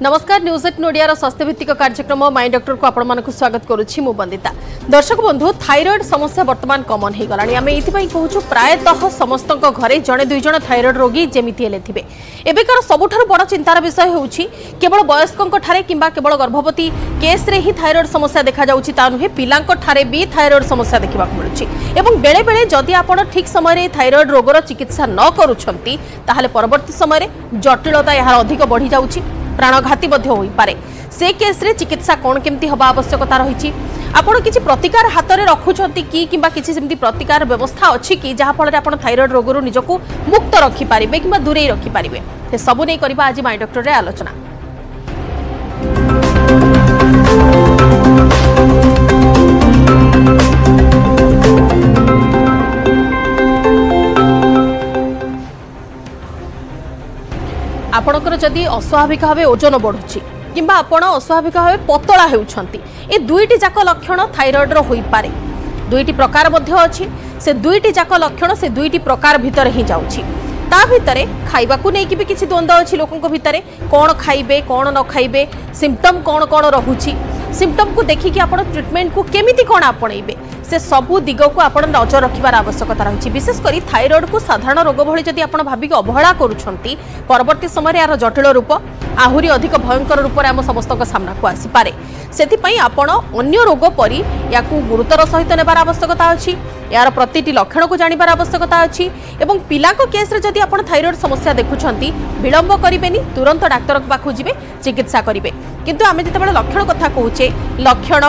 नमस्कार न्यूज 8 ओडिया स्वास्थ्य भित्तिक कार्यक्रम माई डॉक्टर को आपण स्वागत करुच्ची मु वंदिता। दर्शक बंधु थायराइड समस्या वर्तमान कमन हो गलानी। आम ये कहूँ प्रायतः समस्त घरे जड़े दुई जन थायराइड रोगी जमीती हेले थे। एबेकार सबुठारु बड़ चिंतार विषय होउछि केवल वयस्कों ठारे किंबा केवल गर्भवती केस रे ही थायराइड समस्या देखा जाउछि ता नुहे पिलांक ठारे भी थायराइड समस्या देखा मिलुछि। एवं बेले बेले जदि आपण ठीक समय थायराइड रोगर चिकित्सा न करूछंती ताहाले परवर्ती समय जटिलता यार अधिक बढ़ी जाउछि, प्राणघाती होई पारे। से केस रे चिकित्सा कौन केमती हवा आवश्यकता रही आपण किसी प्रतिकार हाथ में रखुंट कि किसी सेमती प्रतिकार व्यवस्था अच्छी कि जहाँफल आप थायराइड रोगरू निजक मुक्त रखिपारे कि दूरे रखिपारे से सबू नहीं करवा आज माई डॉक्टर रे आलोचना। आपणकर जदि अस्वाभाविक भाव ओजन बढ़ुची किंबा आपण अस्वाभाविक भाव पतला होउछंती ए दुईटी जाक लक्षण थायराइड रो होई पारे। दुईटी प्रकार मध्य अछि से दुईटी जाक लक्षण से दुईटी प्रकार भितर ही जाउछि। ता भितरे खाइबा को नै कि भी किछि द्वंद्व अछि लोकन को भितरे कोन खाइबे कोन न खाइबे सिम्पटम कोन कोन रहुछि सिम्पटम को देखि कि आपण ट्रीटमेंट को केमिति कोन आपणैबे से सबु दिग को आपण नजर रखिबार आवश्यकता रही। विशेष करी थायराइड को साधारण रोग भली जदि आपण भाबिक अवहेला करूछंती परवर्ती समय यार जटिल रूप आहुरी अधिक भयंकर रूप आम समस्त सामना को आसी पारे। सेथिपई आपण अन्य रोग परि याकू गुरुतर सहित नेबार आवश्यकता अछि, यार प्रतिटी लक्षण को जानिबार आवश्यकता अछि एवं पिला को केस रे जदि आपण थायराइड समस्या देखुछंती विलंब करिबेनी, तुरंत डाक्टर को पाखु जिवे चिकित्सा करिवे। किंतु आमे जतेबेले लक्षण कथा कहूचे लक्षण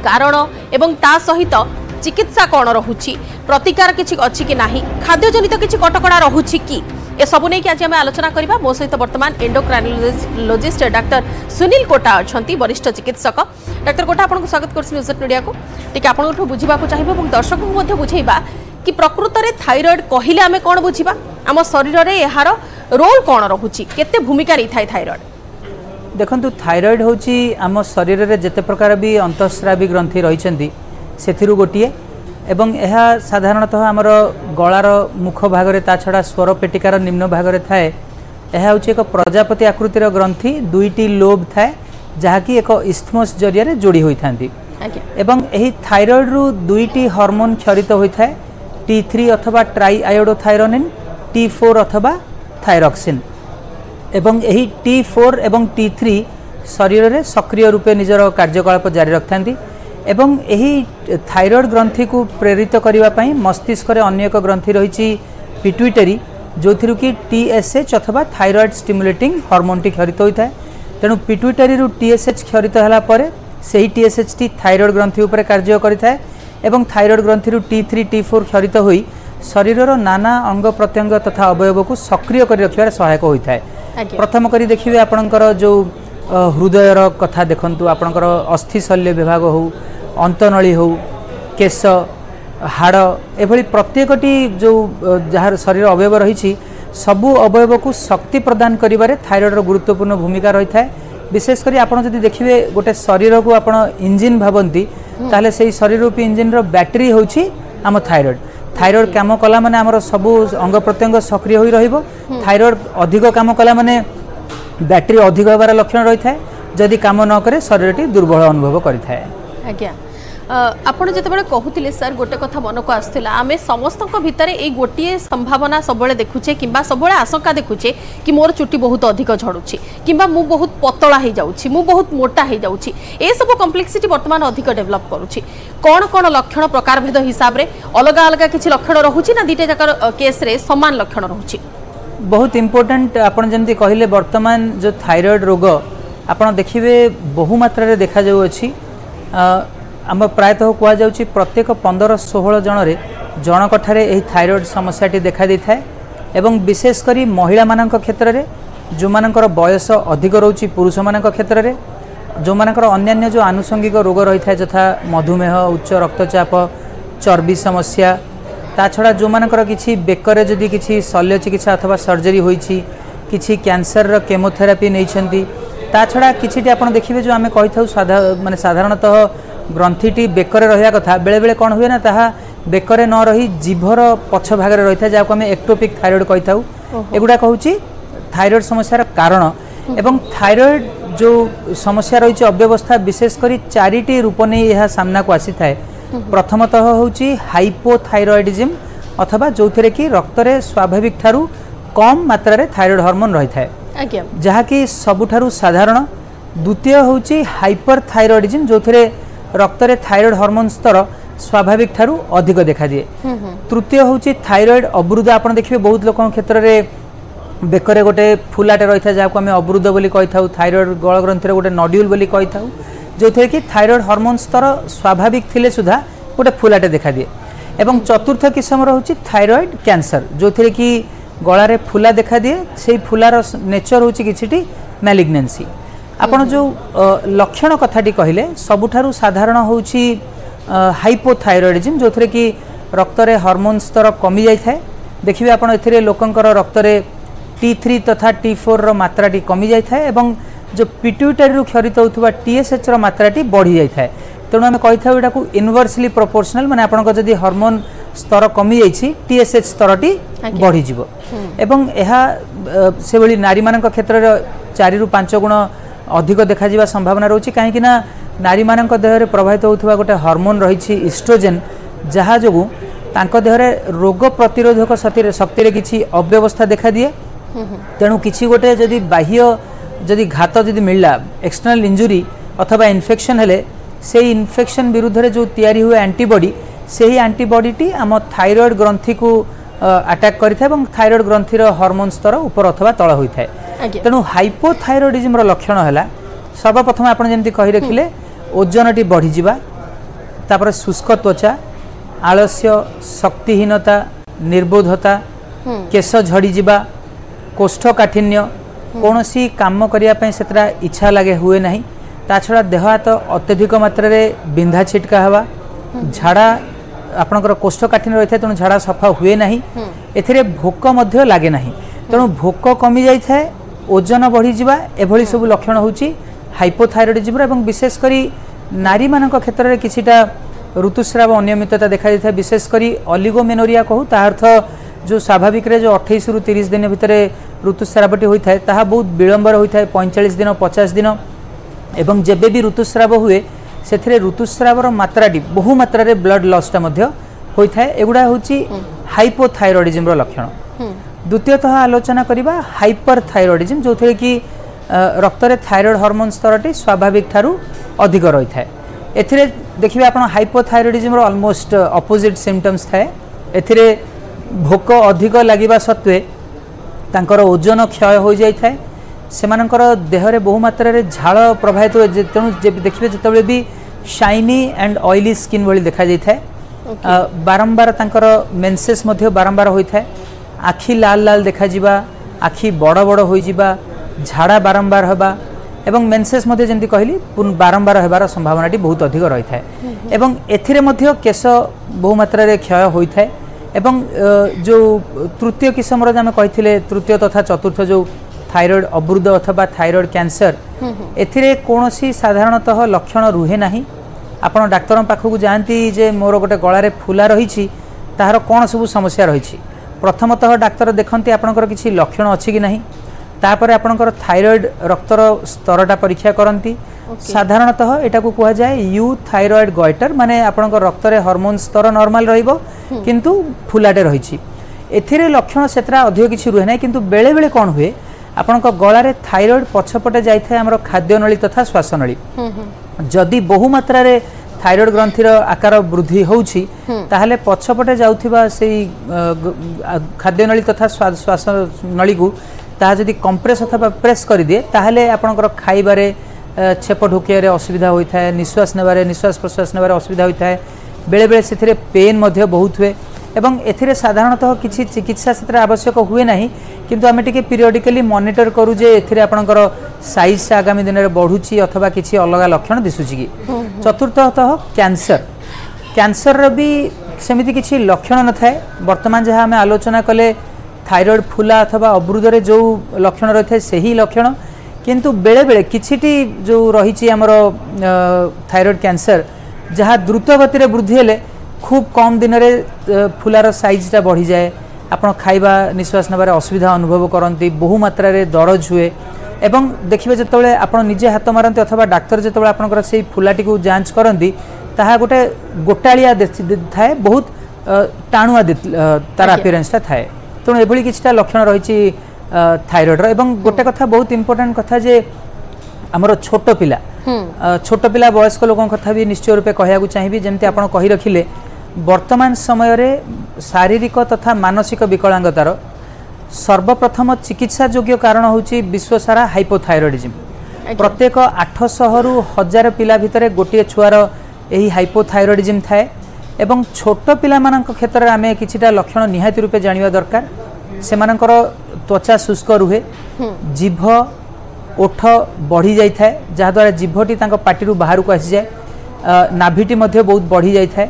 कारण एवं ता सहित चिकित्सा कौन रहुछि प्रतिकार किछि अछि कि नाही खाद्य जनित किछि कटकड़ा रहुछि कि ए सबु नै कि आज हम आलोचना करबा। मो सहित वर्तमान एंडोक्राइनोलॉजिस्ट डॉक्टर सुनील कोटा अछंती वरिष्ठ चिकित्सक। डॉक्टर कोटा आपन को स्वागत करछि न्यूज मीडिया को। ठीक आपन बुझिबा को चाहिबो और दर्शक को मध्ये बुझेइबा कि प्रकृत रे थायराइड कहिले आमे कोन बुझिबा हम शरीर रे एहार रोल कोन रहुछि केते भूमिका रै थाय थायराइड। देखंतु थायराइड होची आम शरीर रे जेते प्रकार भी अंतःस्रावी ग्रंथि रहिसेंती सेथिरु गोटिए एवं यह साधारणतः आमर गलार मुख भागरे ता छड़ा स्वर पेटिकार निम्न भागरे थाए। यह होची एक प्रजापति आकृतिर ग्रंथि दुईटी लोब थाए जहाँकि एक इस्थमस जरिया जोड़ी होई थांती एवं एही थायराइड रु दुईटी हार्मोन क्षरित होई थाए T3 अथवा ट्राई आयोडोथायरोनिन T4 अथवा थायरॉक्सिन एवं यही T4 एवं T3 शरीर में सक्रिय रूपे निजर कार्यकलाप जारी रखिथांती एवं यही थायराइड ग्रंथि को प्रेरित करने पाई मस्तिष्क रे अन्य एक ग्रंथि रही पिट्यूटरी जो थी कि TSH अथवा थायराइड स्टिमुलेटिंग हार्मोन टी क्षरित होता है। तेणु पिट्यूटरी रु TSH क्षरित होला परे सही TSH टी थायराइड ग्रंथि उपर कार्य करिଥାଏ एवं थायराइड ग्रंथि रु T3 T4 क्षरित होई शरीर नाना अंग प्रत्यंग तथा अवयव को सक्रिय कर रखिबार सहायक होता है। प्रथम करी देखिए आपणकर जो हृदयर कथा देखंतु आपणकर अस्थि शल्य विभाग हो अंतनली हो केश हाड़ एभली प्रत्येकटी जो जहाँ शरीर अवयव रही सबू अवयव को शक्ति प्रदान करिबारे थायराइड गुरुत्वपूर्ण भूमिका रही है। विशेषकर आपड़ जदि देखिए गोटे शरीर को आप इंजिन भावती ताहले से शरीर रूपी इंजिन रो बैटेरी होची आम थायराइड। थायराइड काम कला माने आमर सबू अंग प्रत्यंग सक्रिय होई रहिबो। थायराइड अधिक काम कला माने बैटेरी अधिक होबार लक्षण रही है। जदि काम न करे शरीर दुर्बल अनुभव करिଥାଏ। आज्ञा आपण जिते कहते सर गोटे कथा मन को आसला आम समस्त भितर ये गोटे संभावना सब देखुचे कि सब आशंका देखुचे कि मोर चुट्टी बहुत अधिक झड़ुची कि मु बहुत पतला हो जाऊँगी मु बहुत मोटा हो जाऊँगी ये सब कम्प्लेक्सिटी वर्तमान अधिक डेभलप करुच्ची। कौन कौन लक्षण प्रकार भेद हिसाब से अलग अलग किसी लक्षण रोचे ना दुईटा जाक केस रे समान लक्षण रोचे। बहुत इम्पोर्टेंट आपन जंती कहले वर्तमान जो थायराइड रोग आपन देखिबे बहुमात्रा देखा जाउ अछि। आम प्रायतः कह जाउछि प्रत्येक 15-16 जनरे जनक ठारे एही थायराइड समस्याटी देखा दी थाए एवं विशेष करी महिला मानक क्षेत्र रे जो मानकर बयस अधिक रोची पुरुष मानक क्षेत्र रे जो मानकर अन्यान्य जो आनुषंगिक रोग रही था यथा मधुमेह उच्च रक्तचाप चर्बी समस्या ता छड़ा जो मानकर किछि बेकरे जदि किछि शल्य चिकित्सा अथवा सर्जरी होईछि किछि कैंसर रो केमोथेरापी नै छंती ता छड़ा किछिटी आपण देखिबे जो आमे कहि थाउ माने साधारणतः ग्रंथिटी बेकरे रहिया कथा बेले बेले कोन हुए ना ताहा बेकरे न रही जीभर पछ भागरे रही था जाको आमे एक्टोपिक थायराइड कहि थाउ। एगुडा कहूची थायराइड समस्यार कारण एवं थायराइड जो समस्या रही अव्यवस्था विशेषकर चारिटी रूप नहीं यह सामना को आसी थाए। प्रथमतः होची हाइपोथायरॉइडिज्म अथवा जो थे कि रक्त रे स्वाभाविक ठारू कम मात्रा रे थायराइड हार्मोन रही थाए जहा कि सबुठारु साधारण। द्वितीय होची हाइपरथायरॉइडिज्म जो थे रक्त रे थायराइड हार्मोन स्तर स्वाभाविक ठारू अधिक देखा दिए। तृतीय होची थायराइड अवरुद्ध। आपण देखिए बहुत लोक क्षेत्र रे बेकरे गोटे फुलाटे रही था जहाँ को आम अवरुद्ध बोली कही था। थायराइड गल ग्रंथि गोटे नड्यूल बोली कही था जो थे कि थायराइड हार्मोन स्तर स्वाभाविक थिले सुधा गोटे फुलाटे देखा दिए। एवं चतुर्थ किस्म होची थायराइड कैंसर जो थे कि गलारे फुला देखा दिए। से फुलार नेचर होची किछिटी मैलिग्नेंसी। आपण जो लक्षण कथाटी कहले सबुठारु साधारण होची हाइपोथायरॉइडिज्म जो थे कि रक्त रे हार्मोन स्तर कमी जाय थाए। देखिए आपण एथिरे लोकंकर रक्त रे T3 तथा T4 रो मात्राटी कमी जाय थाए एवं जो पिट्यूटरी रु क्षरित होतुवा TSH रो मात्राटी बढ़ी जाय थाए। तेणु आम कही था एटा को इनवर्सली प्रोपोर्शनल माने आपण को जदी हार्मोन स्तर कमी जाइछि TSH स्तरटी बढ़ी जिवो। एवं एहा से भली नारी मानक क्षेत्र रे 4 रु 5 गुण अधिक देखा जिवा संभावना रहउछि काहे कि ना नारी मानक देह रे प्रभावित होतुवा गोटे हार्मोन रहिछि इस्ट्रोजेन जहा जोगु तांको देह रे रोग प्रतिरोधक शक्ति रे किछि अव्यवस्था देखा दिए। तेणु किछि गोटे जदि बाह्य जदि घात जदि मिलला एक्सटर्नल इंजुरी अथवा इन्फेक्शन हेले से इन्फेक्शन विरुद्ध रे जो तैयारी हुए एंटीबॉडी से ही एंटीबॉडी टी आम थायराइड ग्रंथि को अटैक करिथा एवं थायराइड ग्रंथिर हार्मोन स्तर ऊपर अथवा तळ होइथाय। तेणु हाइपोथायरॉइडिज्म रो लक्षण हैला सर्वप्रथम आपण जेंति कहि रखिले ओजन टी बढ़ी जिबा तापर शुष्क त्वचा आलस्य शक्तिहीनता निर्बोधता केश झड़ी जिबा कोष्ठकाठिन्य कौनसी काम करने से इच्छा लगे हुए नहीं। ता छड़ा देह हाथ अत्यधिक मात्रा रे बिंधा छिटका हवा झाड़ा आपणकर कोष्ठकाठिन्य रही है तेणु झाड़ा सफा हुए नहीं। एथिरे भोक मध्य लगे नहीं तेणु भोक कमी जाए ओजन बढ़ी जावा एभली सब लक्षण होची हाइपोथायरॉइडिज्म एवं विशेषकर नारी मानक क्षेत्र में किछिटा ऋतुस्राव अनियमितता देखा जाए विशेषकर ऑलिगोमेनोरिया कहू ता अर्थ जो स्वाभाविक रे जो 28 रु 30 दिन भितर ऋतुस्रावटी होता है ताहा बहुत विलंबर होता है 45 दिन 50 दिन एवं जेबे भी ऋतुस्राव हुए से ऋतुस्रावर मात्राटी बहु मात्रा रे ब्लड लॉसटा मध्य होता है। एगुड़ा होची हाइपोथायरॉइडिज्म रो लक्षण। द्वितीयतः आलोचना करिबा हाइपरथायरॉइडिज्म जो थे कि रक्त रे थायराइड हार्मोन स्तरटी स्वाभाविक ठारू अधिक रही है। एथिरे देखिबे आपण हाइपोथायरॉइडिज्म रो ऑलमोस्ट ऑपोजिट सिम्पटम्स थाए। एथिरे भोक अधिक लगिबा सत्वे तांकर ओजन क्षय हो जाय थाए। सेमानकर देह रे बहु मात्रा रे झाळ प्रभावित हो तेणु देखिबे जतबे भी शाइनी एंड ऑयली स्किन भली देखा जाय थाए। बारंबार तांकर मेंसेस मध्य बारंबार होय थाए। आखि लाल लाल देखा जिबा आखि बड़ बड़ होई जिबा झाड़ा बारंबार हबा एवं मेंसेस मध्य जेंति कहली बारंबार हेबार संभावनाटी बहुत अधिक रही थाए। एवं एथिरे मध्य केश बहु मात्रा रे क्षय होय थाए। एवं जो तृतीय किस्म आम कही तृतीय तथा चतुर्थ जो थायराइड अवरुद्ध अथवा थायराइड कैंसर एथिरे कौनसी साधारणतः लक्षण रुहे नहीं। आपण डाक्तर पाखक जाती जे मोर गोटे गलारे फुला रही तार कौन सब समस्या रही। प्रथमतः डाक्तर देखते आपंकर किसी लक्षण अच्छी कि नहीं तापर आपंकर थायराइड रक्तर स्तरटा परीक्षा करती। साधारणतः एटा को कहा जाए यू थायराइड गॉइटर माने आपंकर रक्त रे हार्मोन स्तर नॉर्मल रहिबो किंतु फुलाटे रही। एथिरे लक्षण सेतरा अधिक किसी रुहे ना किंतु बेले बेले कौन हुए आपंक गलारे थायराइड पछपटे जाए आमर खाद्यनली तथा श्वासनली जदि बहु मात्रा रे थायराइड ग्रंथिर आकार वृद्धि होउछि ताहले पछपटे जाउथिबा सेई खाद्यनली तथा श्वासनली को ताहा जदि कंप्रेस अथवा प्रेस कर दिए ताहले आपनकर खाइबारे छेप ढोकिया रे असुविधा होता है। निश्वास नेबारे निश्वास प्रश्वास नेबारे असुविधा होता है। बेले बेले से पेन मध्य बहुत हुए एवं एथिरे साधारणतः किसी चिकित्सा से आवश्यक हुए नहीं किंतु आम टे पीरियडिकली मॉनिटर करूँ जे एथिरे आपनकर साइज से आगामी दिन में बढ़ुची अथवा किसी अलग लक्षण दिशुची कि। चतुर्थतः कैंसर कैंसर भी सेमिति किसी लक्षण न थाए। वर्तमान जहाँ आम आलोचना कले थायराइड फुला अथवा अवरुद्ध रे जो लक्षण रही है से ही लक्षण किंतु बेले बेले किछिटी जो रही आमर थायराइड कैंसर जहाँ द्रुत गति रे वृद्धि हेले खूब कम दिन रे फुलार साइजटा बढ़ी जाए। आपण खाइबा निश्वास नेबारे असुविधा अनुभव करती। बहु मात्रा रे दरज हुए एवं देखिए जिते आप निजे हाथ मारती अथवा डाक्तर जो आपंकर से फुलाटी को जांच करती ताहा गोटे गोटालिया थाए बहुत टाणुआ तार अपीयरेन्सटा थाए तेणु एभली किछटा लक्षण रही थायरॉइड एवं गोटे कथा बहुत इंपोर्टेंट कथा जे आमर छोट पिला वयस्क लोगों कथा भी निश्चय रूपे कहया चाहिए जमती आप कही रखिले वर्तमान समय रे शारीरिक तथा मानसिक विकलांगतार सर्वप्रथम चिकित्सा योग्य कारण होची विश्वसारा हाइपोथायरॉइडिज्म प्रत्येक 800 रु 1000 पिला भितर गोटे छुआर यही हाइपोथायरॉइडिज्म थाए एवं छोट पिला मानक क्षेत्र में आमे किछिटा लक्षण निहाती रूपे जानिबा दरकार सेमानकर त्वचा शुष्क रुहे जीभ ओठ बढ़ी जाई थाए जहाद्वारा जीभटी तांको पाटिरू बाहर को आसी जाए नाभिटी मध्य बहुत बढ़ी जाई थाए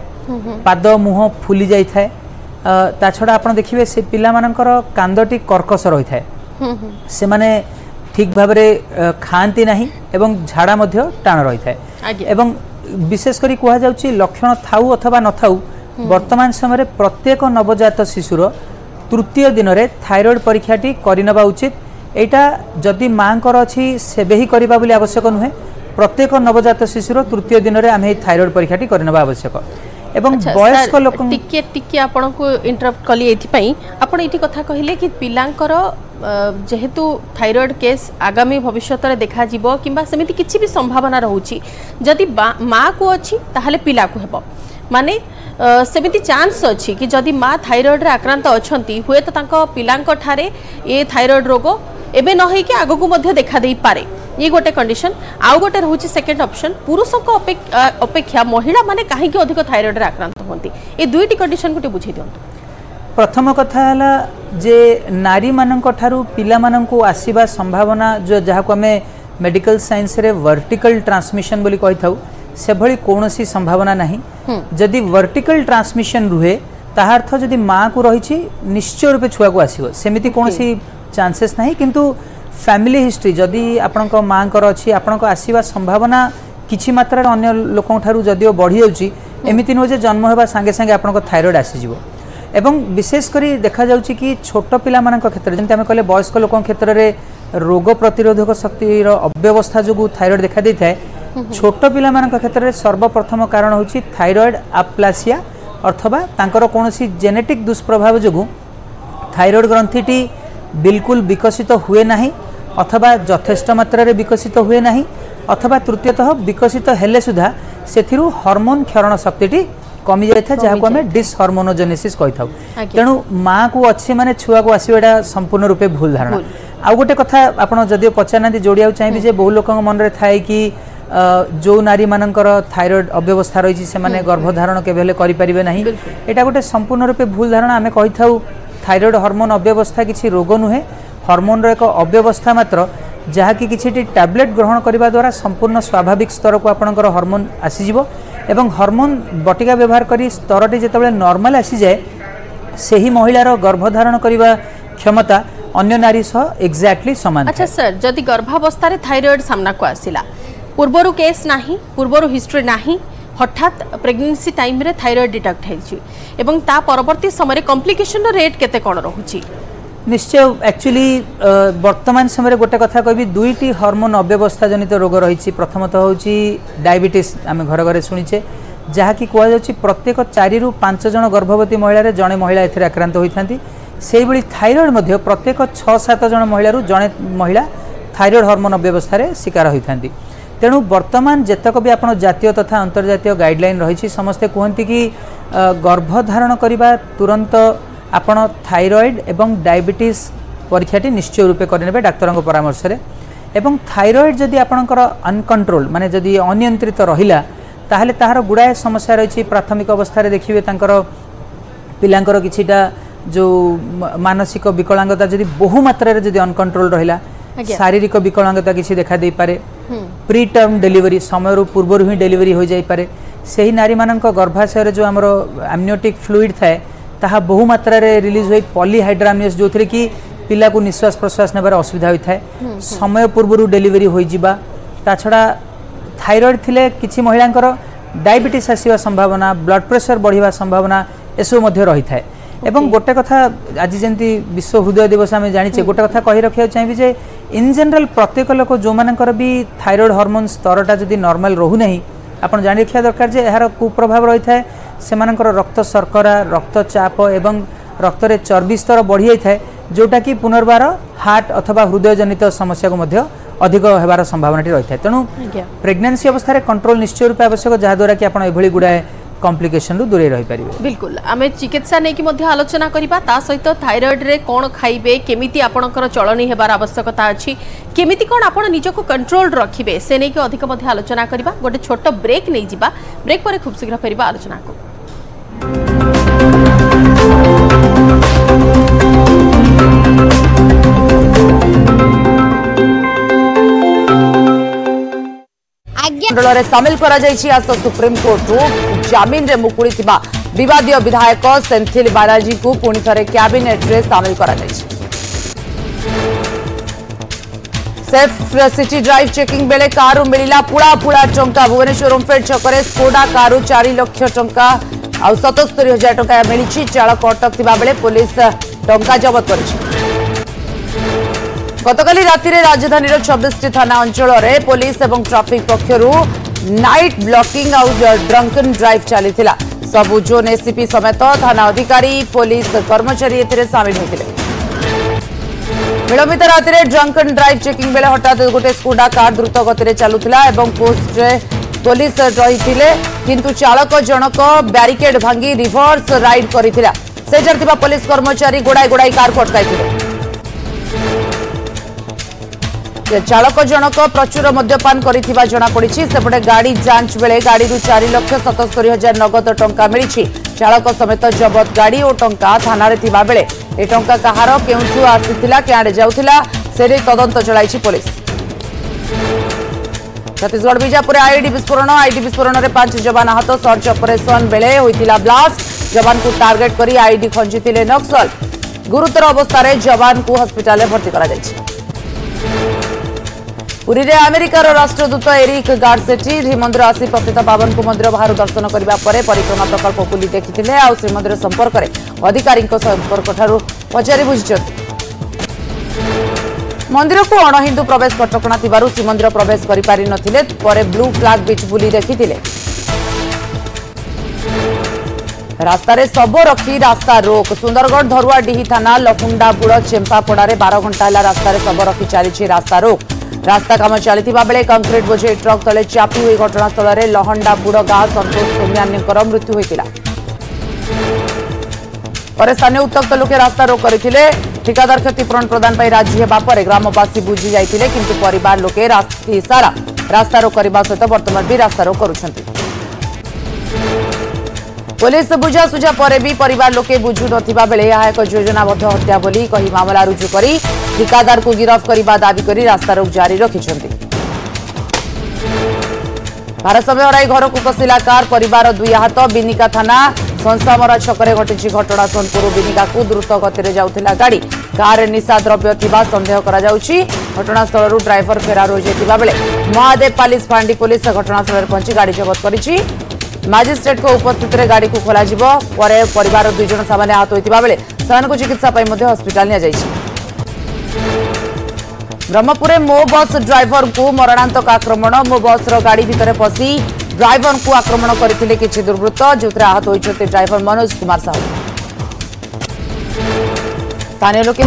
पाद मुह फुली जाई थाए ता छड़ा आपण देखिबे से पिला मानकर कांदटी कर्कश रही थाए से माने ठीक भाव में खाती नहीं एवं झाड़ा मध्य टाण रही थाए एवं विशेष करी कहा जाउची लक्षण थाउ अथवा न थाउ वर्तमान समय प्रत्येक नवजात शिशुर तृतीय दिन में थायरॉइड परीक्षाटी करनेबा उचित एटा जदि माँकर अच्छी सेबे ही करबा बोली आवश्यक नुहे प्रत्येक नवजात शिशुर तृतीय दिन में आम थायरॉइड परीक्षाटी करनेबा आवश्यक एवं वयस्क लोक टिके टिके आपण को इंटरप्ट कली एथि आपण एठी कथा कहिले कि पिलांकर जेहेतु थायरॉइड केस आगामी भविष्य रे देखा जीवो किंबा समिति किछि भी संभावना रहउची जदि माँ को अछि ताहले पिला को हेबो माने सेमिति चांस अच्छी कि जदि माँ थायरॉइड रे आक्रांत अछंती हुए तो तांको पिलांक ठारे ये थायरॉइड रोग एबे न होई कि आगो को मध्य देखा देई पारे ये गोटे कंडीशन आउ गोटे रहउची सेकंड ऑप्शन पुरुषों को अपेक्षा महिला माने काहे कि अधिक थायरॉइड रे आक्रांत होंती ये दुईटी कंडीशन को बुझी दियंतु प्रथम कथा हला जे नारी मानक ठारू पिला मानकू आसीबा संभावना जो जहा को हमें मेडिकल साइंस रे वर्टिकल ट्रांसमिशन बोली कहि थाउ से भली कोनोसी संभावना नहीं जदि वर्टिकल ट्रांसमिशन रुहे ताहा अर्थ जदि माँ को रही निश्चय रूपे छुआ को आसीबो सेमिति कोनोसी चांसेस नहीं किंतु फैमिली हिस्ट्री जदि आपनक माँ कर अच्छी आपनक आसीबा संभावना किछि मात्रा अन्य लोकन ठारू जदिओ बढ़ी जाउची एमिति न जे जन्म हेबा संगे संगे आपनक थायरॉइड आसी जिवो एवं विशेष करी देखा जाउची कि छोट पिला मानक क्षेत्र जेंति हम कहले वयस्क लोकन क्षेत्र रे रोग प्रतिरोधक शक्तिर अव्यवस्था जोगु थायरॉइड देखा दै थाए छोट पिला मानक क्षेत्र में सर्वप्रथम कारण होची थायरॉइड अप्लासिया अथवा तांकर कोनोसी जेनेटिक दुष्प्रभाव जोगु थायरॉइड ग्रंथिटी बिल्कुल विकसित हुए नहीं अथवा यथेष्ट मात्रा रे विकसित हुए नहीं अथवा तृतीयतः विकसित हेले सुधा सेथिरु हार्मोन क्षरण शक्तिटी कमी जाय था जहा को हमें डिसहार्मोनोजेनेसिस कहि थाउ तेणु माँ को अच्छे माने छुआ को आसीबा संपूर्ण रूपे भूल धारणा आ गोटे कथा आपण जदिओ पचारना जोड़िया चाहिए जे बहु लोक मन रे थाए कि जो नारी मानकर थायरॉइड अव्यवस्था रही से माने गर्भधारण केबे करि परिबे नहीं एटा गोटे संपूर्ण रूपे भूल धारणा आमे कहि थाउ थायरॉइड हार्मोन अव्यवस्था किछि रोग नुहे हार्मोन रो एक अव्यवस्था मात्र जहा कि किछि टैबलेट ग्रहण करबा द्वारा संपूर्ण स्वाभाविक स्तर को आपनकर हार्मोन आसी जिवो एवं हार्मोन बटिका व्यवहार करी स्तरटी जेतेबेले नॉर्मल आसी जाए सेही महिलार गर्भधारण करबा क्षमता अन्य नारी सह एक्जाक्टली समान। अच्छा सर जदि गर्भावस्था रे थायरॉइड सामना को आसिला पूर्वरु केस नाही पूर्वरु हिस्ट्री नाही हठात प्रेगनेंसी टाइम रे थायरॉइड डिटेक्ट हेछि एवं ता परवर्ती समय कॉम्प्लिकेशन रेट केते कोन रहउछि निश्चय एक्चुअली वर्तमान समय गोटे कथा कहबी दुईटी हार्मोन अव्यवस्था जनित रोग रही प्रथमतः होची डायबिटीज आम घर घरे शुणीचे जहा कि कह जाउछि प्रत्येक 4 रु 5 जन गर्भवती महिला रे जणे महिला एथिरे आक्रांत होइथांती सेही बळी थायरॉइड मध्ये प्रत्येक 6-7 जन महिला रु जणे महिला थायरॉइड हार्मोन अव्यवस्था रे शिकार होइथांती तेणु वर्तमान जेतक भी आपण जातीय तथा अंतर्जातीय गाइडलाइन रही समस्ते कहते कि गर्भधारण करने तुरंत आपण थायरॉइड एवं डायबिटीज परीक्षाटी निश्चय रूपे करने डाक्तर परामर्श रे एवं थायरॉइड जदि आपणकर अनकंट्रोल माने जदि अनियंत्रित रहिला ताहले ताहार गुड़ाए समस्या रही प्राथमिक अवस्था रे देखिए तांकर पिलांकर किछिटा जो मानसिक विकलांगता जदि बहु मात्रा रे जदि अनकंट्रोल रहिला शारीरिक विकलांगता किसी देखा दे पारे प्री टर्म डिलीवरी समय पूर्व ही डिलीवरी हो जाई पारे सही नारी मानक गर्भाशय जो आमर एमनियोटिक फ्लूइड थाए ताहा बहु मात्रा रे रिलीज होई पॉलीहाइड्रामियस जो थे कि पिला को निश्वास प्रश्वास नेबार असुविधा होता है समय पूर्व डिलीवरी हो जिबा ता छड़ा थायरॉइड थिले किछि महिलांकर डायबिटीज आसीबा संभावना ब्लड प्रेशर बढ़िबा संभावना एसो मध्य रही थाए एवं गोटे कथा आज जमी विश्व हृदय दिवस आम जाने गोटे कथा कही रखा चाहिए जे इन जनरल प्रत्येक लोक जो मानकर भी थायराइड हार्मोन स्तरटा जदि नॉर्मल रहूना आपन जानि रखा दरकार जे यार कुप्रभाव रही है से रक्त शर्करा रक्तचाप एवं रक्त रे चर्बी स्तर बढ़ी जाए जोटा कि पुनर्बार हार्ट अथवा हृदय जनित समस्या को अधिक होबार संभावना रही है तेणु प्रेगनेंसी अवस्था कंट्रोल निश्चय रूप आवश्यक जहाद्वारा कि आपड़ एभली गुड़ाए कॉम्प्लिकेशन रु दूरे रही पारिबे। बिल्कुल आम चिकित्सा नहीं कि आलोचना करबा ता सहित थायराइड रे कोन खाइबे केमिति आपणकर चलनी हेबार आवश्यकता अछि केमिति कोन आपण निजको कंट्रोल रखिबे से नहीं कि अधिक आलोचना करबा गोटे छोट ब्रेक नहीं जिबा ब्रेक पर खूब शीघ्र फेरिबा आलोचना को। मंडल सामिल आज सुप्रीम कोर्ट जमीन रे मुकुड़ी विवादीय विधायक सेंथिल बालाजी को पुणी थे कैबिनेट रे सामिल सेफ सिटी ड्राइव चेकिंग बेले कार मिला पुड़ा पुड़ा टंका भुवनेश्वर ओमफेड छकरे स्कोडा कार 4 लाख टंका आ 77,000 टंका मिली चालक अटक बेले पुलिस टंका जबत कर गतकाली राति राजधानी 26 थाना अंचल पुलिस एवं ट्राफिक पक्षरु नाइट ब्लॉकिंग आउ ड्रंकन ड्राइव चली सबु जोन एसीपी समेत थाना अधिकारी पुलिस कर्मचारी सामिल होते विलंबित राति ड्रंकन ड्राइव चेकिंग बेले हठात गोटे स्कूडा कार द्रुत गति चलुला पोस्ट पुलिस रही किंतु चालक जनक ब्यारिकेड भांगी रिवर्स राइड कर पुलिस कर्मचारी गोड़ाई गोड़ाई कार को अटकाई चालक जनक प्रचुर मद्यपान करिथिबा जना पड़ी सेपटे गाड़ी जांच बेले गाड़ी 4,77,000 नगद टंका मिली चालक समेत जबत गाड़ी और टंका थाना रे थिबा बेले ए टंका कहार केउठु आसीथिला केआडे जाउथिला सेरे तदंत चलाइछि पुलिस। छत्तीसगढ़ बीजापुर आईडी विस्फोरण रे 5 जवान आहत सर्च ऑपरेशन बेले होइतिला ब्लास्ट जवान को टार्गेट करी आईडी खंजितिले नक्सल गुरुतर अवस्था रे जवान को हॉस्पिटल में भर्ती करा जाइछि। पुरी रे अमेरिकार राष्ट्रदूत एरिक गार्सेटी श्रीमंदिर आसी प्रतिथा पावन को मंदिर बाहर दर्शन करने पर परिक्रमा प्रकल्प बुली देखिथिले आ श्रीमंदिर संपर्क में अधिकारी संपर्क ठारू पचारि बुझिछथि मंदिर को अणहिंदू प्रवेश कटकणा थिबारु श्रीमंदिर प्रवेश करि पारि नथिले परे ब्लू फ्लैग बीच बुली देखिथिले रास्ता रे सब रखी रास्ता रोक सुंदरगढ़ धरुआडीही थाना लखुंडा बुड़ चेम्पापड़ा 12 घंटा है रास्ता रे सब रखी चली रास्ता रोक रास्ता काम चली बेले कंक्रीट बोझे ट्रक तले चापी हुई घटनास्थल में लहंडा बुड़ गाँ संतोष सोम्यान्यर मृत्यु होता स्थानीय उत्तक्त लोके रास्ता रोक करते ठिकादार क्षतिपूरण प्रदान पर राजी होगा पर ग्रामवासी बुझी जाते किंतु परिवार लोके रास्ता सारा रास्ता रोक करने सहित बर्तमान भी रास्ता रोक करुछंती पुलिस बुझासुझा पर भी परिवार लोके बुझु नथिबा बेले यह एक योजनाबद्ध हत्या बोली कही मामला रुजु करी ठिकादार को गिरफ्त करने दाबी करी रास्ता रोक जारी रखिछंती। भारसाम्य हराई घर को पशिला कार परिवार 2 आहत बिनिका थाना संसामरा छकरे घटी घटना सोनपुर बिनिका को द्रुत गति जाउथिला गाड़ी कार निशा द्रव्य थिबा संदेह करा जाउछि घटनास्थल ड्राइवर फेरार हो जाइतिबा बेले महादेव पालिस फांडी पुलिस घटनास्थल पहुंची गाड़ी जबत करिछि मजिस्ट्रेट को उपस्थित गाड़ी को खोल परिवार 2 जन सामान्य आहत होता बेले से चिकित्सा हस्पिटाल नि ब्रह्मपुर मो बस ड्राइवर को मरणांतक आक्रमण मो बस गाड़ी भितर पशि ड्राइवर को आक्रमण करते किसी दुर्वृत्त जो आहत होती ड्राइवर मनोज कुमार साहू स्थानीय लोक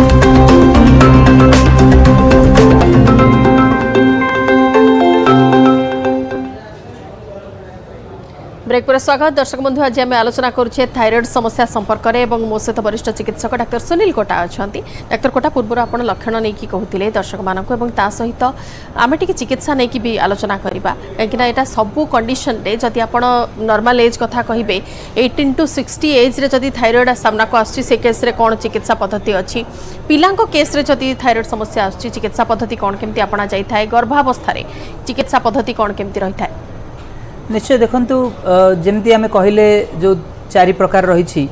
ब्रेक पर स्वागत दर्शक बंधु आज आम आलोचना करुचे थायराइड समस्या संपर्क में मो सहित वरिष्ठ चिकित्सक डाक्टर सुनील कोटा अच्छा डाक्टर कोटा पूर्व आप लक्षण नहीं कहते दर्शक मानक सहित आम टी चिकित्सा नहीं भी आलोचना करवा कहीं यहाँ सबू कंडीशन रे जदि आप नॉर्मल एज कथा कहे 18 to 60 एज रे जदि थायराइड सामना को आसी केस रे कौन चिकित्सा पद्धति अच्छी पिला केस रे जदि थायराइड समस्या आसी चिकित्सा पद्धति कौन केमती अपना जाए गर्भावस्था चिकित्सा पद्धति कौन केमती रही है निश्चय देखंतु जमती आम कहले जो 4 प्रकार रही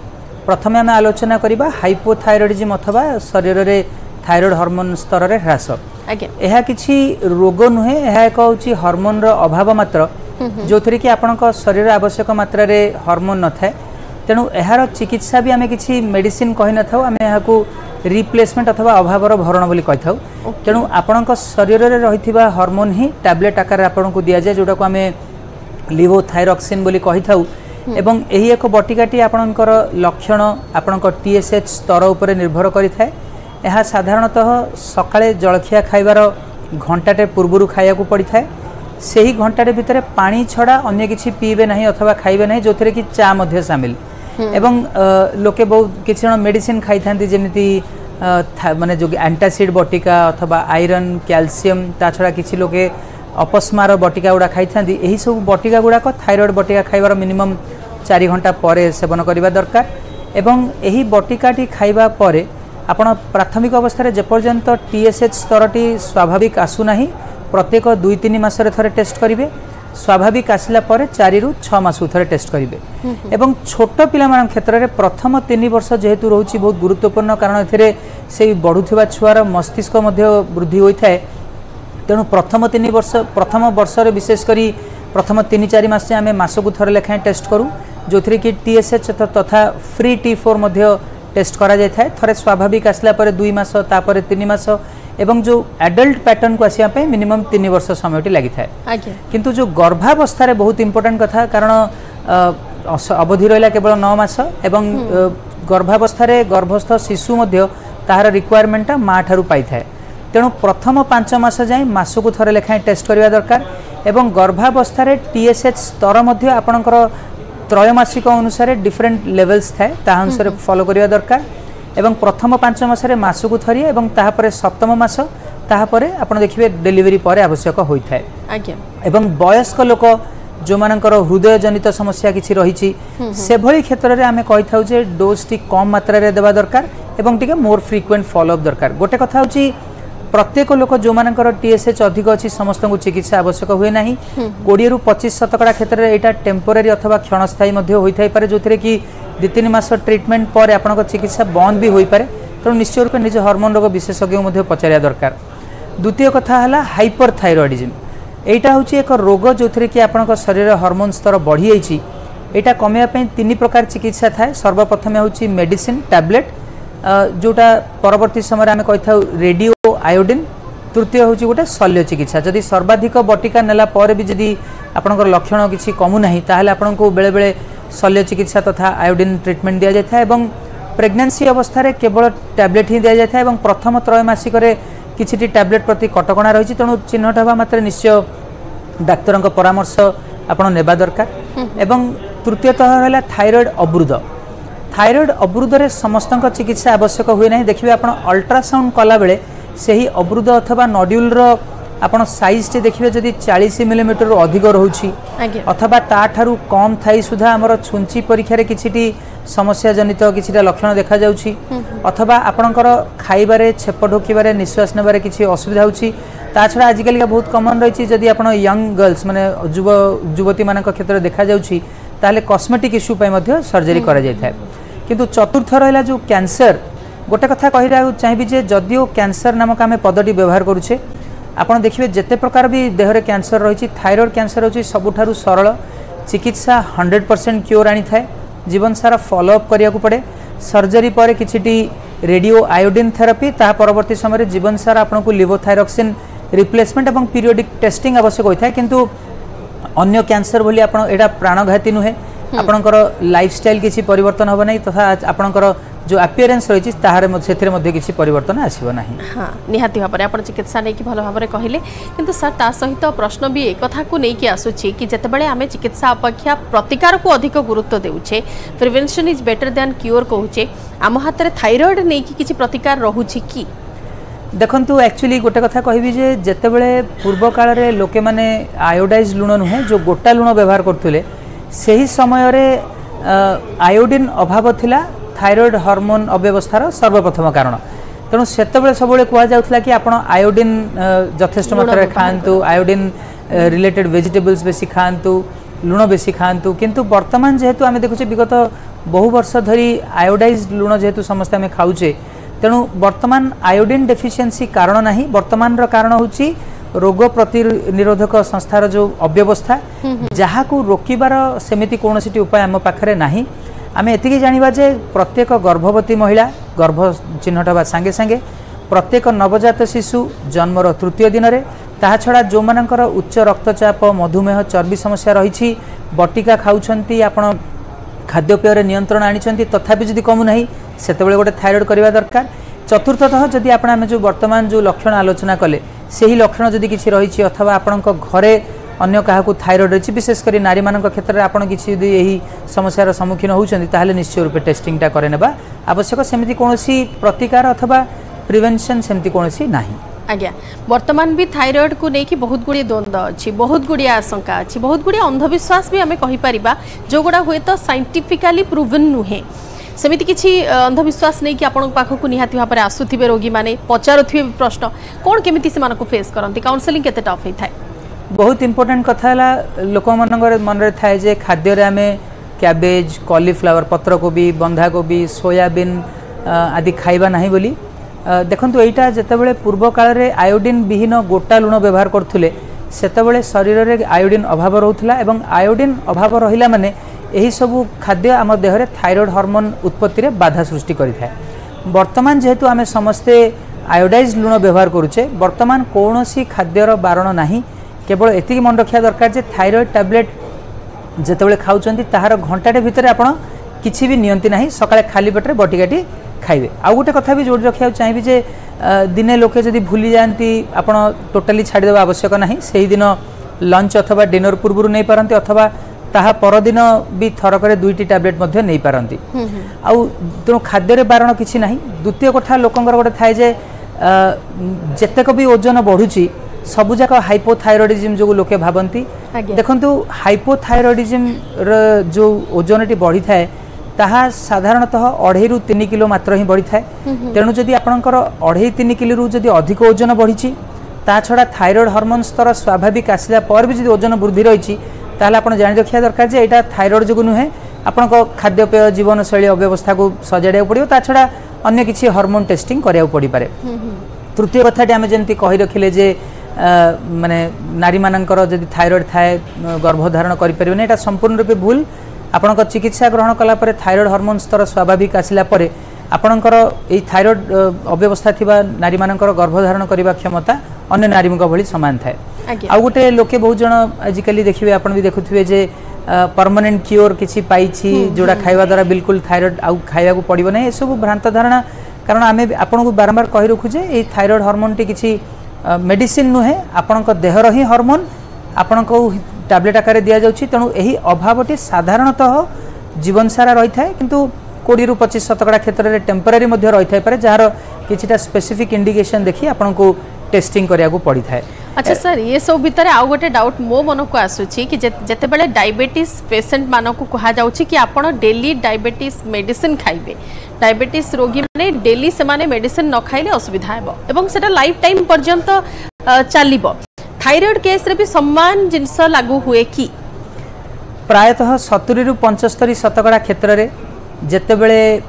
प्रथम आम आलोचना करवा हाइपोथायरॉइडिज्म अथवा शरीर रे थायराइड हार्मोन स्तर रे ह्रास यह किसी रोग नुहे यह एक हूँ हार्मोन रो अभाव मात्र जो थी कि आपण शरीर आवश्यक मात्रा रे हार्मोन न थाए तेणु यार चिकित्सा भी आम कि मेडिसिन कही न था आम यहाँ रिप्लेसमेंट अथवा अभावर भरण बोली कही था तेणु आपण शरीर में रही हार्मोन ही टैबलेट आकार आपन को दि जाए जोटा को आम लिवोथायरॉक्सिन बोली कही था एवं यही एक बटिकाटी आपणकर लक्षण आपण TSH स्तर उपर निर्भर करिଥାଏ यह साधारणतः सकाळे जलखिया खाइबार घंटाटे पूर्व खाया पड़ी था से ही घंटाटे भितर पानी छड़ा अन्य किसी पीबे नहीं अथवा खाइबे नहीं जो कि चा मध्य सामिल एवं लोके बहुत किसी जन मेडिसिन खाई था जमी माने जो एंटासिड बटिका अथवा आयरन कैल्शियम ता छड़ा किसी लोके अपस्मार बटिका गुड़ा खाई था यही सब बटिका गुड़ाक थायराइड बटिका खाइबार मिनिमम 4 घंटा पर सेवन करने दरकार एवं यही बटिकाटी खाइबा परे आपण प्राथमिक अवस्था जेपर्यंत TSH स्तरटी स्वाभाविक आसुना प्रत्येक 2-3 मासरे थरे टेस्ट करेंगे स्वाभाविक आसला 4 ରୁ 6 मास थरे टेस्ट करेंगे एवं छोट पिला क्षेत्र में प्रथम 3 वर्ष जेहेतु रोचे बहुत गुरुत्वपूर्ण कारण से बढ़ुवा छुआर मस्तिष्क वृद्धि होता है तेणु प्रथम 3 वर्ष प्रथम वर्ष विशेषकर प्रथम 3-4 मास आम मासकू थरे लेखाएं टेस्ट करूँ जो कि TSH तथा फ्री T4 टेस्ट करा जाय थाए थरे स्वाभाविक आसला 2 मास तापर 3 मास एवं जो एडल्ट पैटर्न को आसिया पे मिनिमम 3 वर्ष समय लगी थाए किंतु जो गर्भावस्था रे बहुत इंपोर्टेंट कथा कारण अवधि रहा केवल 9 मास एवं गर्भावस्था रे गर्भस्थ शिशु मध्य ताहार रिक्वायरमेंट माँ ठारू पाई थाए तेणु प्रथम 5 मास जाए मासकू थरे लेखाएं टेस्ट करवा दरकार एवं गर्भावस्था रे TSH स्तर मध्य आपणकर त्रयमासिक अनुसार डिफरेंट लेवल्स थाए ता अनुसार फॉलो करवा दरकार एवं प्रथम 5 मासरे मासकू थरी एवं ताहापरे सप्तम मास ताहापरे आपण देखिबे डेलीवरी परे आवश्यक होई थाए एवं वयस्क लोक जो मानकर हृदय जनित समस्या किछि रहिछि से भली क्षेत्र रे आमे कहि थाउ जे डोज टी कम मात्रा रे देबा दरकार एवं टिके मोर फ्रीक्वेंट फॉलो अप दरकार गोटे कथा होछि प्रत्येक लोक जो मानकर TSH अधिक अच्छी समस्त को चिकित्सा आवश्यक हुए ना 20 ରୁ 25% क्षेत्र में यहाँ टेम्पोरारी अथवा क्षणस्थायी होता है जो कि 2-3 मास ट्रिटमेंट पर आपन चिकित्सा बंद भी हो पारे तेणु निश्चय रूप निज हार्मोन रोग विशेषज्ञ पचारिया दरकार द्वितीय कथा है हाइपरथायरॉइडिज्म यहाँ हूँ एक रोग जो कि आपन शरीर हार्मोन स्तर बढ़ी जाइए यहाँ कमेवाई 3 प्रकार चिकित्सा थाए सर्वप्रथम हूँ मेडिसिन टैबलेट जोटा परवर्ती समय आम कही था रेडियो आयोडीन तृतीय हूँ गोटे शल्य चिकित्सा जदि सर्वाधिक बटिका नेला पर भी जदि आपंकर लक्षण किसी कमुना ताहले आपन को बेले बेले शल्य चिकित्सा तथा आयोडीन ट्रिटमेंट दि जाए प्रेगनेंसी अवस्था केवल टैबलेट ही दि जाए प्रथम त्रयमासिक किसी टैबलेट प्रति कटकणा रही तेणु चिन्हट हवा मात्र निश्चय डाक्तर परामर्श आपन नेबा दरकार एवं तृतीयतः है थायराइड अवरुद्ध थायराइड अवरुद्ध रे समस्त चिकित्सा आवश्यक हुए ना देखिए आप अल्ट्रासाउंड कला बेले से ही अवरुद्ध अथवा नड्यूल आपण साइज टे देखिए जदि 40 मिलीमीटर अधिक रोची अथवा ताठारू कम थाई सुधा आमर छुंची परीक्षा रे किछिटी समस्या जनित किछिटा लक्षण देखा जाउछि अथवा आपणकर खाइबारे छेप ढोकिबारे निश्वास नेबारे किछि असुविधा होछि ता छड़ा आजिकल बहुत कमन रही जदि आपण यंग गर्ल्स माने युवती मानक क्षेत्र देखा जाउछि ताले कॉस्मेटिक इश्यू पे मध्य सर्जरी करा जाय थाए किंतु चतुर्थ रहा जो कैंसर गोटे कथा कही चाहिए जे जदिओ कैंसर नामक आम पदटी व्यवहार करुचे आपन देखिए जिते प्रकार भी देहरे कैंसर रही थायराइड कैंसर होची सबुठारु सरल चिकित्सा 100% क्योर आनी थाए जीवन सारा फॉलोअप करिया को पड़े सर्जरी पर किछिटी रेडियो आयोडीन थेरापी ता परवर्ती समय जीवन सारा आपन को लिवोथायरॉक्सिन रिप्लेसमेंट एवं पीरियोडिक टेस्टिंग आवश्यक होता है किंतु अन्य कैंसर भली आपण एटा प्राणघाती नुहे आपणकर लाइफस्टाइल किसी परिवर्तन होबा नहीं तथा आपणकर जो अपीयरेंस रही से किसी परिवर्तन आसब ना। हाँ निहाती भाव में आप चिकित्सा नहीं कि भल भाव में कहले किंतु सर ता सहित प्रश्न भी एक कथा को नहीं कि आसुची कि जितेबाला आम चिकित्सा अपेक्षा प्रतिकार को अधिक गुरुत्व देउछे prevention is better than cure कहूचे आम हाथ में थायराइड नहीं कि किसी प्रतिकार रहुची कि देखंतु एक्चुअली गोटे कथा कहबी जे जेतेबेले पूर्व काल रे लोके माने आयोडाइज लुण नुहे जो गोटा लुण व्यवहार करथुले सही समय रे आयोडीन अभाव थिला थायराइड हार्मोन अव्यवस्थार सर्वप्रथम कारण तेणु सेतबेले सबले कह जाउथला कि आपण आयोडीन यथेष्ट मात्रा खाआंतु आयोडीन रिलेटेड वेजिटेबल्स बेसी खाआंतु लुण बेसी खाआंतु किंतु वर्तमान जेहेतु आमे देखुचे विगत बहु वर्ष धरी आयोडाइज लुण जेहेतु समस्त आमे खाउचे तेणु वर्तमान आयोडीन डेफिशिएंसी कारण नाही वर्तमान रो कारण होची रोग प्रतिनिरोधक संस्थार जो अव्यवस्था जहाँ को रोकिबार सेमिति कोनोसी उपाय आम पाखरे नाही आम एति जाना जे प्रत्येक गर्भवती महिला गर्भ चिन्हट बा सांगे सांगे प्रत्येक नवजात शिशु जन्मर तृतीय दिन में ता छड़ा जो मानकर उच्च रक्तचाप मधुमेह चर्बी समस्या रही बटिका खाऊंट आपण खाद्यपेय नियंत्रण आनी तथापि जदि कमुना से गोटे थायराइड करवा दरकार। चतुर्थतः जदि आप जो वर्तमान जो लक्षण आलोचना कले से ही लक्षण जदि किसी रही अथवा आपण घरे अन्य क्या थायराइड रही विशेषकर नारी मान क्षेत्र में आपड़ किसी यही समस्यार सम्मुखीन होती निश्चय रूपे टेस्टिंगटा करनेबा आवश्यक सेमती कौन प्रतिकार अथवा प्रिवेंशन सेमती कौन ना। आज्ञा वर्तमान भी थायराइड को लेकिन बहुत गुड़ी द्वंद्व अच्छी बहुत गुड़ी आशंका अच्छी बहुत गुड़ी अंधविश्वास भी आम कहीपर जो गुड़ा हुए तो साइंटिफिकाली प्रूवन नुहे सेमती किसी अंधविश्वास नहीं कि आपण पाखक निहाती भाव में आसुवे रोगी मैंने पचारुवे प्रश्न कौन केमी से फेस करती काउनसेलिंग केते टफ होता है। बहुत इंपोर्टेंट कथा है लोक मन में थाए जे खाद्य आम कैबेज कॉलीफ्लावर पत्रकोबी बंधाकोबी सोयाबीन आदि खाइबा नहीं बोली देखु यहाँ जितेबाला पूर्व काल में आयोडीन विहीन गोटा लुण व्यवहार करते से शरीर में आयोडीन अभाव रोला एवं आयोडीन अभाव रहा माने यही सबू खाद्य आम देहरे थायराइड हार्मोन उत्पत्ति में बाधा सृष्टि करें। वर्तमान जेहेतु आम समस्ते आयोडाइज लुण व्यवहार करुचे वर्तमान कौन सी खाद्यर बारण नहीं केवल एति मन रखा दरकार जे थायराइड टैबलेट जितेबाला खाऊँ तार घंटाटे भितर आपण किसी भी नियंती ना सकाळे खाली पेटे बटिकाटी खाइबे। आउ गोटे कथा भी जोड़ी रखा चाहिए जे दिने लोके जदि भूली जाती आपण टोटाली छाड़देवा आवश्यक ना से दिन लंच अथवा डिनर पूर्व नहीं पारती अथवा ताहा परदिन भी थरक दुईटी टैबलेट नहीं पारती आउ तेणु खाद्य बारण किसी ना। द्वितीय कथा लोकंर गोटे थाए जे जेतेक भी ओजन बढ़ुची सबुजाक हाइपोथायरॉयडिज्म जो लोके भावती देखंतु हाइपोथायरॉयडिज्म जो ओजनटी बढ़ी थाए ताहा साधारणतः 2.5 ରୁ 3 किलो मात्र ही बढ़ी थाए तेणु जदि आपणकर 2.5-3 किलो रू जदि अधिक ओजन बढ़ी ता छड़ा थायराइड हार्मोन स्तर स्वाभाविक आसला पर भी जदि ओजन वृद्धि रही ताहले आपण जानि रखिया दरकार जे एटा थायराइड जो नुहे आपणको खाद्यपेय जीवनशैली अव्यवस्था को सजाड़ा पड़ो ता छड़ा अन्य किसी हार्मोन टेस्टिंग करिया पड़ी पारे। तृतीय कथाटी आम जमी कही रखिले जे माने नारी मानकर जदि थायराइड थाए गर्भधारण करें यहाँ संपूर्ण रूपे भूल आपण चिकित्सा ग्रहण कलापर थायराइड हार्मोन स्तर स्वाभाविक आसला आपणकर यही थायराइड अव्यवस्था थिबा नारी मानकर गर्भधारण करने क्षमता अन्य नारी भली सामान थाए। आउ गोटे लोके बहुत जन आजिकल देखिए आप भी देखुए जे परमानेंट क्योर किसी पाई जोड़ा खाइबा द्वारा बिल्कुल थायराइड आउ खाइबा को पड़ो ना सब भ्रांत धारणा कारण आम आपन को बारंबार कही रखुचे ये थायराइड हार्मोन टी किसी मेडिसिन नुहे आपण देहर ही हार्मोन आपण को टैबलेट आकार दि जाउछि तेणु यही अभावटी साधारणतः जीवन सारा रही थाए किंतु 20-25% क्षेत्र में टेम्परारी रही थाए जार किछिटा स्पेसिफिक इंडिकेशन देखी आपण को टेस्टिंग करिया को पड़ी थाए। अच्छा सर ये सब भितर आउ गोटे डाउट मो मन को आसुछि कि जेतेबेले डायबिटीज पेशेंट मान को कहा जाउछि कि आपण डेली डायबिटीज मेडिसिन खाइबे डायबिटीज रोगी माने डेली से माने मेडिसिन न खाइले असुविधा हेबो एवं सेटा लाइफ टाइम पर्यंत चलिबो थायराइड केस रे भी समान जिनस लागू हुए कि प्रायतः 70-75% क्षेत्र में जितेबले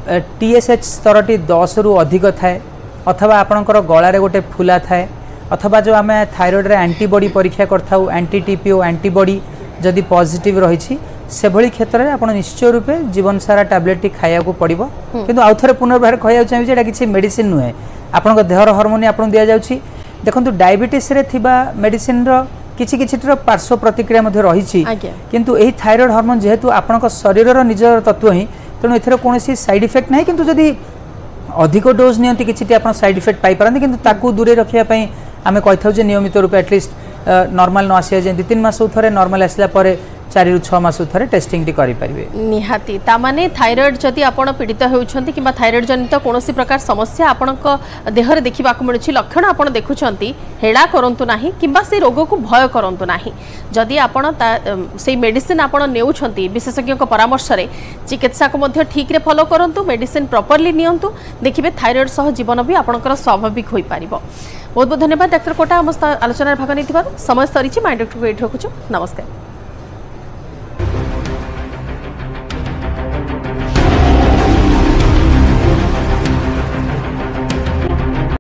TSH स्तरटी 10 ରୁ अधिक थाए अथवा आपणकर गलारे गोटे फुला थाए अथवा जो आम थायराइड रे एंटीबॉडी परीक्षा करथाउ एंटी TPO एंटीबॉडी जदि पॉजिटिव रही से भली क्षेत्र में आप निश्चय रूपे जीवन सारा टैबलेट खाया को पड़ो किंतु आउ थे पुनर्बार कहना चाहिए एटा किसी मेडिसिन नुहे आपण देहर हार्मोन आपन दिया जाउछि। देखंतु डायबिटीज रे थिबा मेडिसिन रो किछि पार्श्व प्रतिक्रिया रही किंतु एही थायराइड हार्मोन जेहेतु आपणक शरीर निजर तत्व ही तेणु एथर कौन साइड इफेक्ट नहीं किंतु जदि अधिक डोज नियंती किछि आपण साइड इफेक्ट पाई पारंती किंतु ताकू दूरे रखिया पई आमे कहिथाउ जे नियमित रूप एटलिस्ट नॉर्मल न आसिया जे 2-3 मास थरे नॉर्मल आसला परे 4 ରୁ 6 मास थरे टेस्टिंग टी करि परिबे निहाती ता माने थायराइड जदि आपण पीड़ित होउछंती किबा थायराइड जनित कोनोसी प्रकार समस्या आपणक देहर देखिबा को मिलुछि लक्षण आपण देखुछंती हेडा करंतु नाही किबा से रोग को भय करंतु नाही जदि आपण से मेडिसिन आपण नेउछंती विशेषज्ञ को परामर्श रे चिकित्सा को मध्य ठीक रे फॉलो करंतु मेडिसिन प्रॉपर्ली नियंतु देखिबे थायराइड सह जीवन भी आपणकर स्वाभाविक होई पारिबो। बहुत बहुत धन्यवाद डॉक्टर कोटा आलोचना भाग नहीं समय सरी माइंड डॉक्टर को रखुछु नमस्कार।